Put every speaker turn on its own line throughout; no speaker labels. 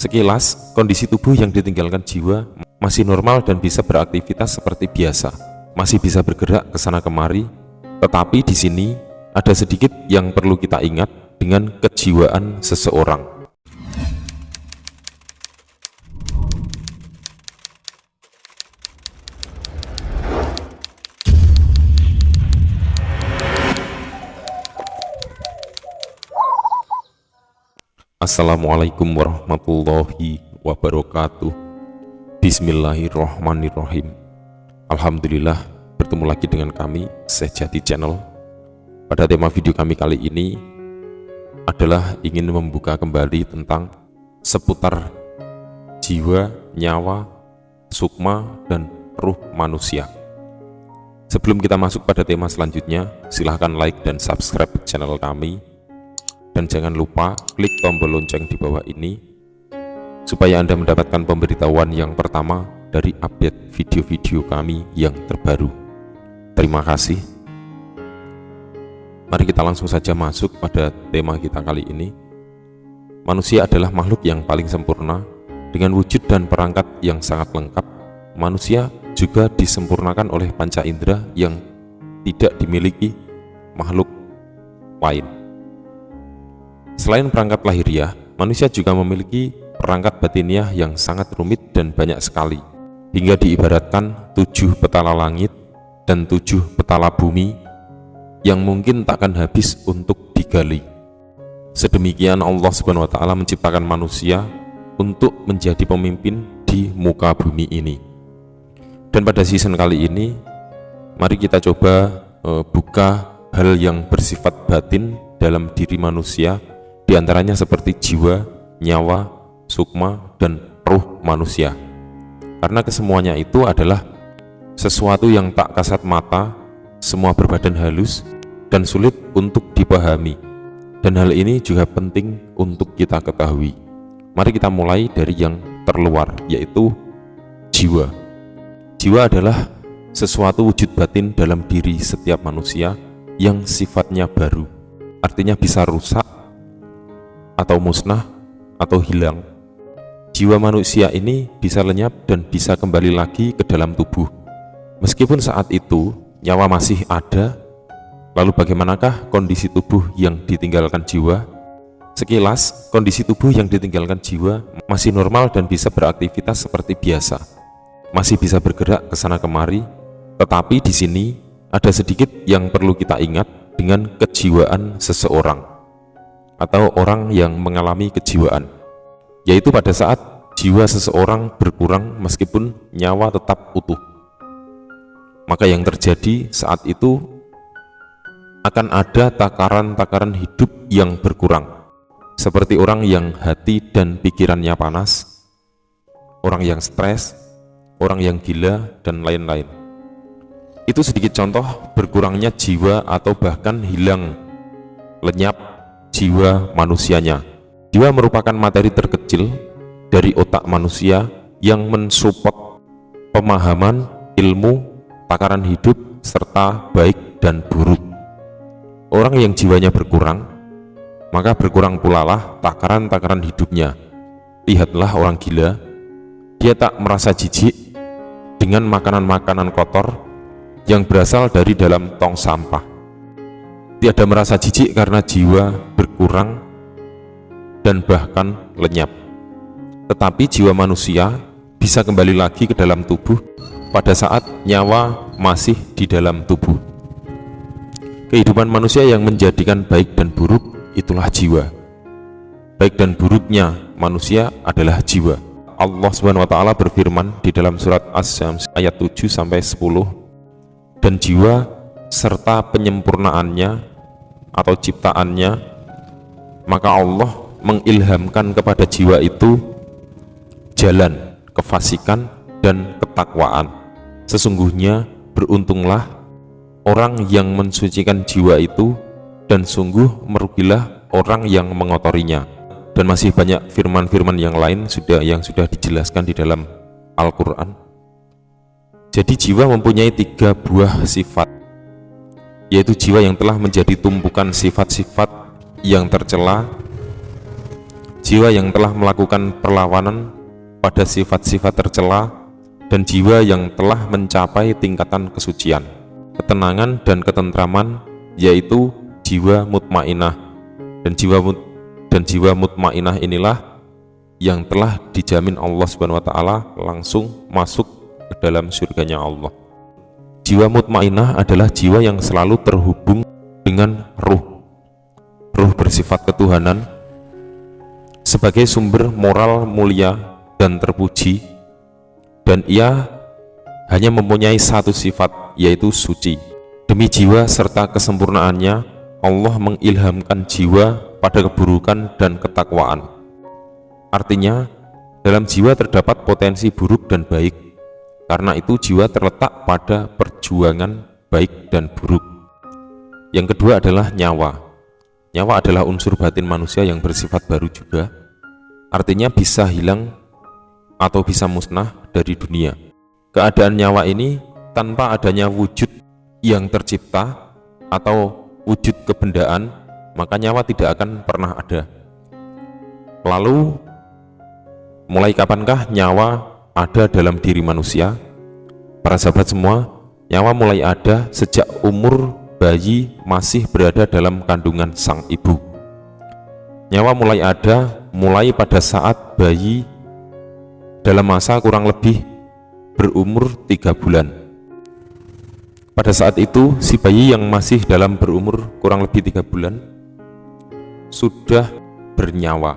Sekilas, kondisi tubuh yang ditinggalkan jiwa masih normal dan bisa beraktivitas seperti biasa, masih bisa bergerak ke sana kemari. Tetapi di sini ada sedikit yang perlu kita ingat dengan kejiwaan seseorang. Assalamualaikum warahmatullahi wabarakatuh. Bismillahirrohmanirrohim. Alhamdulillah, bertemu lagi dengan kami Syekh Jati Channel. Pada tema video kami kali ini adalah ingin membuka kembali tentang seputar jiwa, nyawa, sukma, dan ruh manusia. Sebelum kita masuk pada tema selanjutnya, silahkan like dan subscribe channel kami. Dan jangan lupa klik tombol lonceng di bawah ini supaya Anda mendapatkan pemberitahuan yang pertama dari update video-video kami yang terbaru. Terima kasih. Mari kita langsung saja masuk pada tema kita kali ini. Manusia adalah makhluk yang paling sempurna dengan wujud dan perangkat yang sangat lengkap. Manusia juga disempurnakan oleh panca indera yang tidak dimiliki makhluk lain. Selain perangkat lahiriah, manusia juga memiliki perangkat batiniah yang sangat rumit dan banyak sekali, hingga diibaratkan 7 petala langit dan 7 petala bumi yang mungkin takkan habis untuk digali. Sedemikian Allah Subhanahu wa Ta'ala menciptakan manusia untuk menjadi pemimpin di muka bumi ini. Dan pada season kali ini, mari kita coba buka hal yang bersifat batin dalam diri manusia, di antaranya seperti jiwa, nyawa, sukma, dan ruh manusia. Karena kesemuanya itu adalah sesuatu yang tak kasat mata, semua berbadan halus dan sulit untuk dipahami. Dan hal ini juga penting untuk kita ketahui. Mari kita mulai dari yang terluar, yaitu jiwa. Jiwa adalah sesuatu wujud batin dalam diri setiap manusia yang sifatnya baru, artinya bisa rusak atau musnah atau hilang. Jiwa manusia ini bisa lenyap dan bisa kembali lagi ke dalam tubuh. Meskipun saat itu nyawa masih ada, lalu bagaimanakah kondisi tubuh yang ditinggalkan jiwa? Sekilas, kondisi tubuh yang ditinggalkan jiwa masih normal dan bisa beraktivitas seperti biasa, masih bisa bergerak ke sana kemari. Tetapi di sini ada sedikit yang perlu kita ingat dengan kejiwaan seseorang atau orang yang mengalami kejiwaan, yaitu pada saat jiwa seseorang berkurang meskipun nyawa tetap utuh. Maka yang terjadi saat itu akan ada takaran-takaran hidup yang berkurang, seperti orang yang hati dan pikirannya panas, orang yang stres, orang yang gila, dan lain-lain. Itu sedikit contoh berkurangnya jiwa atau bahkan hilang, lenyap jiwa manusianya. Jiwa merupakan materi terkecil dari otak manusia yang mensupport pemahaman, ilmu, takaran hidup, serta baik dan buruk. Orang yang jiwanya berkurang, maka berkurang pula lah takaran-takaran hidupnya. Lihatlah orang gila, dia tak merasa jijik dengan makanan-makanan kotor yang berasal dari dalam tong sampah. Tiada merasa jijik karena jiwa berkurang dan bahkan lenyap. Tetapi jiwa manusia bisa kembali lagi ke dalam tubuh pada saat nyawa masih di dalam tubuh. Kehidupan manusia yang menjadikan baik dan buruk itulah jiwa. Baik dan buruknya manusia adalah jiwa. Allah Subhanahu wa Ta'ala berfirman di dalam surat As-Syams ayat 7-10, dan jiwa serta penyempurnaannya atau ciptaannya, maka Allah mengilhamkan kepada jiwa itu jalan kefasikan dan ketakwaan. Sesungguhnya beruntunglah orang yang mensucikan jiwa itu, dan sungguh merugilah orang yang mengotorinya. Dan masih banyak firman-firman yang lain yang sudah dijelaskan di dalam Al-Quran. Jadi jiwa mempunyai 3 buah sifat, yaitu jiwa yang telah menjadi tumpukan sifat-sifat yang tercela, jiwa yang telah melakukan perlawanan pada sifat-sifat tercela, dan jiwa yang telah mencapai tingkatan kesucian, ketenangan dan ketentraman, yaitu jiwa mutmainah. Dan jiwa mutmainah inilah yang telah dijamin Allah Subhanahu wa taala langsung masuk ke dalam surganya Allah. Jiwa mutmainah adalah jiwa yang selalu terhubung dengan ruh bersifat ketuhanan sebagai sumber moral mulia dan terpuji, dan ia hanya mempunyai satu sifat, yaitu suci. Demi jiwa serta kesempurnaannya, Allah mengilhamkan jiwa pada keburukan dan ketakwaan. Artinya, dalam jiwa terdapat potensi buruk dan baik. Karena itu jiwa terletak pada perjuangan baik dan buruk. Yang kedua adalah nyawa. Nyawa adalah unsur batin manusia yang bersifat baru juga. Artinya bisa hilang atau bisa musnah dari dunia. Keadaan nyawa ini tanpa adanya wujud yang tercipta atau wujud kebendaan, maka nyawa tidak akan pernah ada. Lalu, mulai kapankah nyawa ada dalam diri manusia? Para sahabat semua, nyawa mulai ada sejak umur bayi masih berada dalam kandungan sang ibu. Nyawa mulai ada mulai pada saat bayi dalam masa kurang lebih berumur 3 bulan. Pada saat itu, si bayi yang masih dalam berumur kurang lebih 3 bulan sudah bernyawa.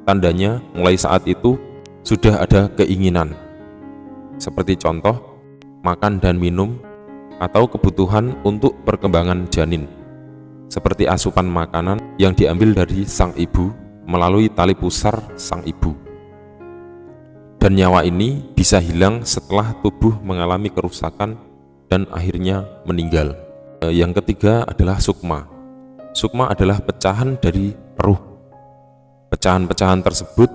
Tandanya mulai saat itu sudah ada keinginan, seperti contoh makan dan minum, atau kebutuhan untuk perkembangan janin, seperti asupan makanan yang diambil dari sang ibu melalui tali pusar sang ibu. Dan nyawa ini bisa hilang setelah tubuh mengalami kerusakan dan akhirnya meninggal. Yang ketiga adalah sukma. Sukma adalah pecahan dari ruh. Pecahan-pecahan tersebut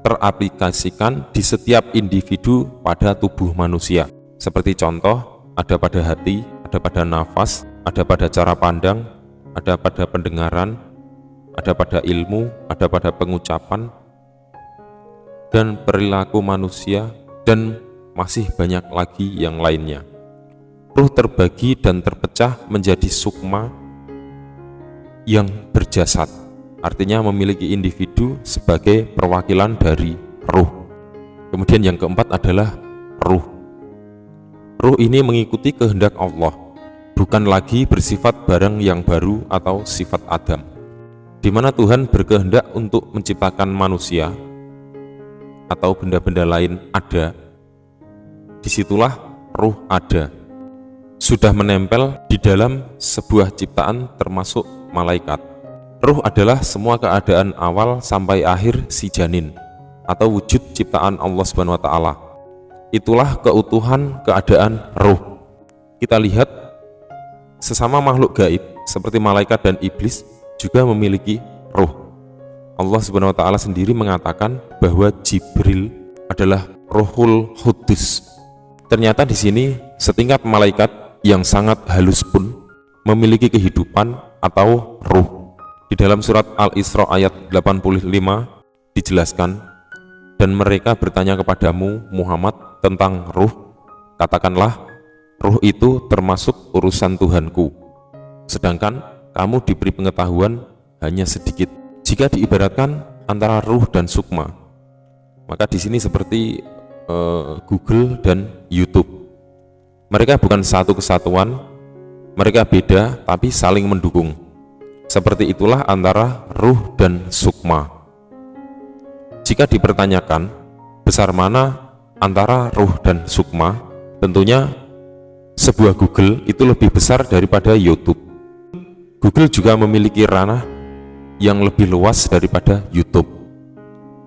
teraplikasikan di setiap individu pada tubuh manusia. Seperti contoh, ada pada hati, ada pada nafas, ada pada cara pandang, ada pada pendengaran, ada pada ilmu, ada pada pengucapan, dan perilaku manusia, dan masih banyak lagi yang lainnya. Ruh terbagi dan terpecah menjadi sukma yang berjasad, artinya memiliki individu sebagai perwakilan dari ruh. Kemudian yang keempat adalah ruh. Ruh ini mengikuti kehendak Allah, bukan lagi bersifat barang yang baru atau sifat Adam. Di mana Tuhan berkehendak untuk menciptakan manusia atau benda-benda lain ada, disitulah ruh ada. Sudah menempel di dalam sebuah ciptaan termasuk malaikat. Ruh adalah semua keadaan awal sampai akhir si janin atau wujud ciptaan Allah Subhanahu wa taala. Itulah keutuhan keadaan ruh. Kita lihat sesama makhluk gaib seperti malaikat dan iblis juga memiliki ruh. Allah Subhanahu wa taala sendiri mengatakan bahwa Jibril adalah Ruhul Qudus. Ternyata di sini setingkat malaikat yang sangat halus pun memiliki kehidupan atau ruh. Di dalam surat Al-Isra ayat 85 dijelaskan, dan mereka bertanya kepadamu Muhammad tentang ruh, katakanlah, ruh itu termasuk urusan Tuhanku, sedangkan kamu diberi pengetahuan hanya sedikit. Jika diibaratkan antara ruh dan sukma, maka di sini seperti Google dan YouTube. Mereka bukan satu kesatuan, mereka beda tapi saling mendukung. Seperti itulah antara ruh dan sukma. Jika dipertanyakan besar mana antara ruh dan sukma, tentunya sebuah Google itu lebih besar daripada YouTube. Google juga memiliki ranah yang lebih luas daripada YouTube.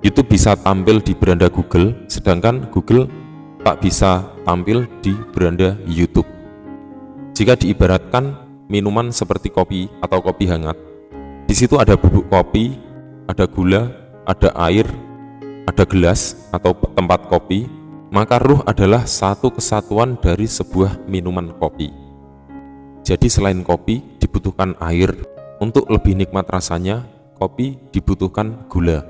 YouTube bisa tampil di beranda Google, sedangkan Google tak bisa tampil di beranda YouTube. Jika diibaratkan minuman seperti kopi atau kopi hangat, di situ ada bubuk kopi, ada gula, ada air, ada gelas atau tempat kopi, maka ruh adalah satu kesatuan dari sebuah minuman kopi. Jadi selain kopi dibutuhkan air, untuk lebih nikmat rasanya kopi dibutuhkan gula.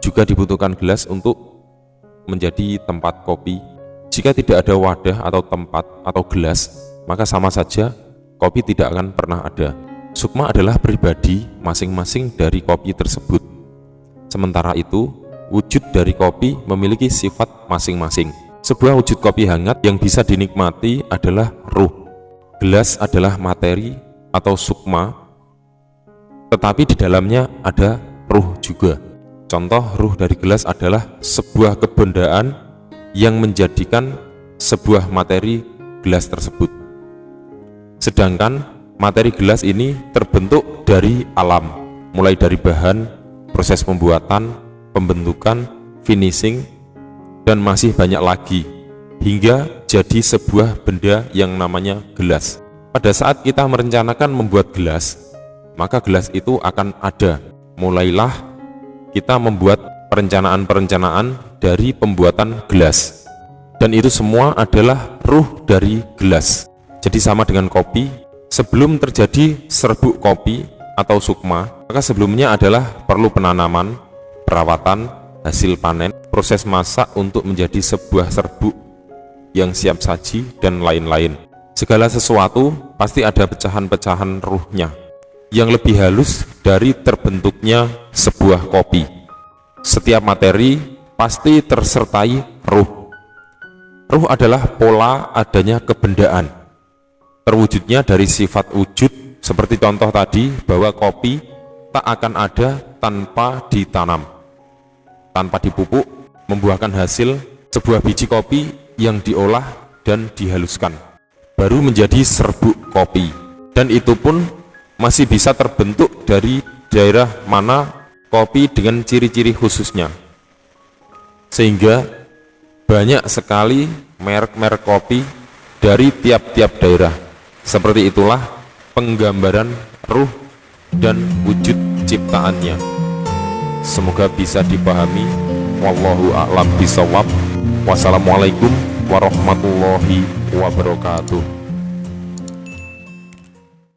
juga dibutuhkan gelas untuk menjadi tempat kopi. Jika tidak ada wadah atau tempat atau gelas, maka sama saja kopi tidak akan pernah ada. Sukma adalah pribadi masing-masing dari kopi tersebut. Sementara itu, wujud dari kopi memiliki sifat masing-masing. Sebuah wujud kopi hangat yang bisa dinikmati adalah ruh. Gelas adalah materi atau sukma, tetapi di dalamnya ada ruh juga. Contoh ruh dari gelas adalah sebuah kebendaan yang menjadikan sebuah materi gelas tersebut. Sedangkan materi gelas ini terbentuk dari alam, mulai dari bahan, proses pembuatan, pembentukan, finishing, dan masih banyak lagi, hingga jadi sebuah benda yang namanya gelas. Pada saat kita merencanakan membuat gelas, maka gelas itu akan ada. Mulailah kita membuat perencanaan-perencanaan dari pembuatan gelas, dan itu semua adalah ruh dari gelas. Jadi sama dengan kopi, sebelum terjadi serbuk kopi atau sukma, maka sebelumnya adalah perlu penanaman, perawatan, hasil panen, proses masak untuk menjadi sebuah serbuk yang siap saji, dan lain-lain. Segala sesuatu pasti ada pecahan-pecahan ruhnya yang lebih halus dari terbentuknya sebuah kopi. Setiap materi pasti tersertai ruh. Ruh adalah pola adanya kebendaan, terwujudnya dari sifat wujud, seperti contoh tadi bahwa kopi tak akan ada tanpa ditanam, tanpa dipupuk, membuahkan hasil sebuah biji kopi yang diolah dan dihaluskan, baru menjadi serbuk kopi. Dan itu pun masih bisa terbentuk dari daerah mana kopi dengan ciri-ciri khususnya, sehingga banyak sekali merek-merek kopi dari tiap-tiap daerah. Seperti itulah penggambaran ruh dan wujud ciptaannya. Semoga bisa dipahami. Wallahu a'lam bishawab. Wassalamualaikum warahmatullahi wabarakatuh.